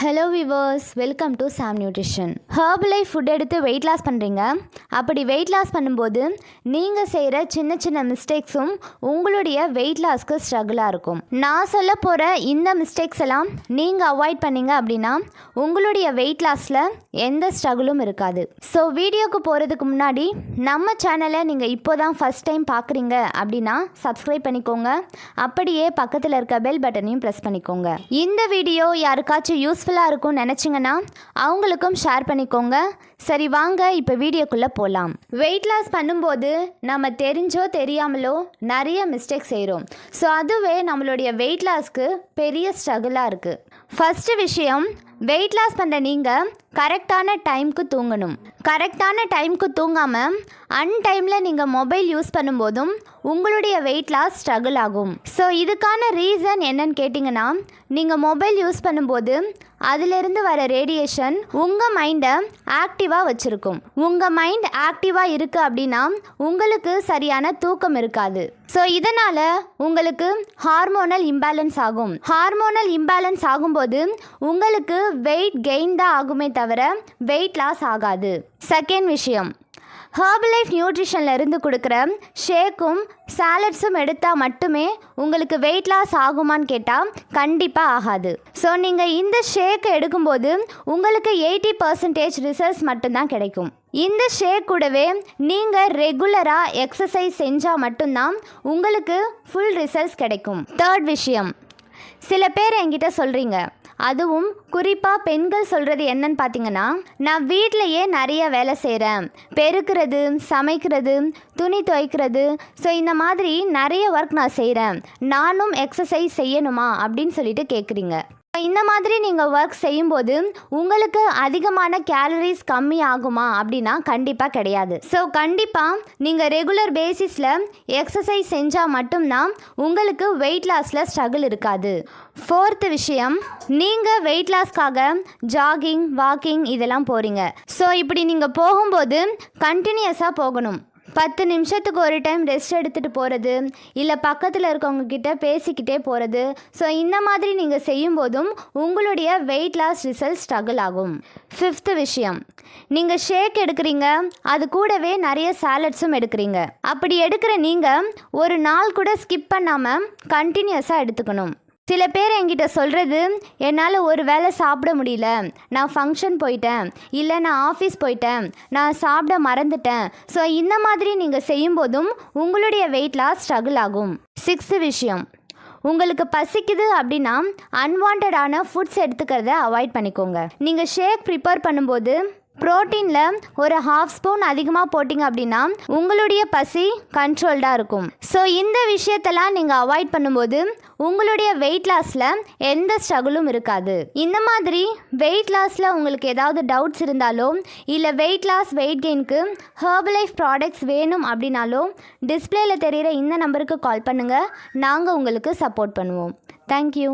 Hello viewers, welcome to Sam nutrition. Herbalife food எடுத்து weight loss பண்ணுறீங்க. அப்படி weight loss பண்ணும்போது நீங்கள் செய்கிற சின்ன சின்ன மிஸ்டேக்ஸும் உங்களுடைய வெயிட் லாஸ்க்கு ஸ்ட்ரகிளாக இருக்கும். நான் சொல்ல போகிற இந்த மிஸ்டேக்ஸ் எல்லாம் நீங்கள் அவாய்ட் பண்ணீங்க அப்படின்னா உங்களுடைய வெயிட் லாஸில் எந்த ஸ்ட்ரகிளும் இருக்காது. ஸோ வீடியோக்கு போகிறதுக்கு முன்னாடி நம்ம சேனலை நீங்கள் இப்போ தான் ஃபஸ்ட் டைம் பார்க்குறீங்க அப்படின்னா சப்ஸ்கிரைப் பண்ணிக்கோங்க. அப்படியே பக்கத்தில் இருக்க பெல் பட்டனையும் ப்ரெஸ் பண்ணிக்கோங்க. இந்த வீடியோ யாருக்காச்சும் யூஸ்ஃபுல்லாக இருக்கும்னு நினச்சிங்கன்னா அவங்களுக்கும் ஷேர் பண்ணிக்கோங்க. சரி, வாங்க இப்போ வீடியோக்குள்ளே போகலாம். வெயிட் லாஸ் பண்ணும்போது நம்ம தெரிஞ்சோ தெரியாமலோ நிறைய மிஸ்டேக் செய்கிறோம். ஸோ அதுவே நம்மளுடைய வெயிட் லாஸ்க்கு பெரிய ஸ்ட்ரகிளாக இருக்குது. ஃபஸ்ட்டு விஷயம், வெயிட் லாஸ் பண்ணுற நீங்கள் கரெக்டான டைமுக்கு தூங்கணும். கரெக்டான டைமுக்கு தூங்காமல் அன்டைமில் நீங்கள் மொபைல் யூஸ் பண்ணும்போதும் உங்களுடைய வெயிட் லாஸ் ஸ்ட்ரகிள் ஆகும். ஸோ இதுக்கான ரீசன் என்னன்னு கேட்டிங்கன்னா, நீங்கள் மொபைல் யூஸ் பண்ணும்போது அதிலிருந்து வர ரேடியேஷன் உங்கள் மைண்டை ஆக்டிவாக வச்சுருக்கும். உங்கள் மைண்ட் ஆக்டிவாக இருக்குது அப்படின்னா உங்களுக்கு சரியான தூக்கம் இருக்காது. ஸோ இதனால் உங்களுக்கு ஹார்மோனல் இம்பேலன்ஸ் ஆகும். ஹார்மோனல் இம்பேலன்ஸ் ஆகும்போது உங்களுக்கு வெயிட் கெயின் தான் ஆகுமே தவிர வெயிட் லாஸ் ஆகாது. செகண்ட் விஷயம், ஹெர்பலைஃப் நியூட்ரிஷனில் இருந்து கொடுக்குற ஷேக்கும் சாலட்ஸும் எடுத்தால் மட்டுமே உங்களுக்கு வெயிட் லாஸ் ஆகுமான்னு கேட்டால் கண்டிப்பாக ஆகாது. ஸோ நீங்கள் இந்த ஷேக்கை எடுக்கும்போது உங்களுக்கு 80% ரிசல்ட்ஸ் மட்டும்தான் கிடைக்கும். இந்த ஷேக் கூடவே நீங்கள் ரெகுலராக எக்ஸசைஸ் செஞ்சால் மட்டும்தான் உங்களுக்கு ஃபுல் ரிசல்ட்ஸ் கிடைக்கும். தேர்ட் விஷயம், சில பேர் என்கிட்ட சொல்கிறீங்க, அதுவும் குறிப்பாக பெண்கள் சொல்கிறது என்னன்னு பார்த்தீங்கன்னா, நான் வீட்டிலையே நிறைய வேலை செய்கிறேன், பெருக்கிறது, சமைக்கிறது, துணி துவைக்கிறது, ஸோ இந்த மாதிரி நிறைய ஒர்க் நான் செய்கிறேன், நானும் எக்ஸசைஸ் செய்யணுமா அப்படின்னு சொல்லிட்டு கேட்குறீங்க. இந்த மாதிரி நீங்கள் ஒர்க் செய்யும்போது உங்களுக்கு அதிகமான கேலரிஸ் கம்மி ஆகுமா அப்படின்னா கண்டிப்பாக கிடையாது. ஸோ கண்டிப்பாக நீங்கள் ரெகுலர் பேசிஸில் எக்ஸசைஸ் செஞ்சால் மட்டும்தான் உங்களுக்கு வெயிட் லாஸில் ஸ்ட்ரகிள் இருக்காது. ஃபோர்த்து விஷயம், நீங்கள் வெயிட் லாஸ்க்காக ஜாகிங், வாக்கிங் இதெல்லாம் போகிறீங்க. ஸோ இப்படி நீங்கள் போகும்போது கண்டினியூஸாக போகணும். 10 நிமிஷத்துக்கு ஒரு டைம் ரெஸ்ட் எடுத்துகிட்டு போகிறது, இல்லை பக்கத்தில் இருக்கவங்க கிட்ட பேசிக்கிட்டே போகிறது. ஸோ இந்த மாதிரி நீங்கள் செய்யும்போதும் உங்களுடைய வெயிட் லாஸ் ரிசல்ட் ஸ்ட்ரகிள் ஆகும். ஃபிஃப்த்து விஷயம், நீங்கள் ஷேக் எடுக்கிறீங்க, அது கூடவே நிறைய சாலட்ஸும் எடுக்கிறீங்க. அப்படி எடுக்கிற நீங்கள் ஒரு நாள் கூட ஸ்கிப் பண்ணாமல் கண்டினியூஸாக எடுத்துக்கணும். சில பேர் என்கிட்ட சொல்கிறது, என்னால் ஒரு வேளை சாப்பிட முடியல, நான் ஃபங்க்ஷன் போயிட்டேன், இல்லை நான் ஆஃபீஸ் போயிட்டேன், நான் சாப்பிட மறந்துட்டேன். ஸோ இந்த மாதிரி நீங்கள் செய்யும்போதும் உங்களுடைய வெயிட் லாஸ் ஸ்ட்ரகிள் ஆகும். சிக்ஸ்த்து விஷயம், உங்களுக்கு பசிக்குது அப்படின்னா அன்வான்டான ஃபுட்ஸ் எடுத்துக்கிறத அவாய்ட் பண்ணிக்கோங்க. நீங்கள் ஷேக் ப்ரிப்பேர் பண்ணும்போது ப்ரோட்டீனில் ஒரு 1/2 ஸ்பூன் அதிகமாக போட்டிங்க அப்படின்னா உங்களுடைய பசி கண்ட்ரோல்டாக இருக்கும். ஸோ இந்த விஷயத்தெல்லாம் நீங்கள் அவாய்ட் பண்ணும்போது உங்களுடைய வெயிட் லாஸில் எந்த ஸ்ட்ரகிளும் இருக்காது. இந்த மாதிரி வெயிட் லாஸில் உங்களுக்கு ஏதாவது டவுட்ஸ் இருந்தாலோ, இல்லை வெயிட் லாஸ், வெயிட் கெயினுக்கு ஹெர்பலைஃப் ப்ராடக்ட்ஸ் வேணும் அப்படின்னாலோ டிஸ்பிளேயில் தெரிகிற இந்த நம்பருக்கு கால் பண்ணுங்கள். நாங்கள் உங்களுக்கு சப்போர்ட் பண்ணுவோம். தேங்க்யூ.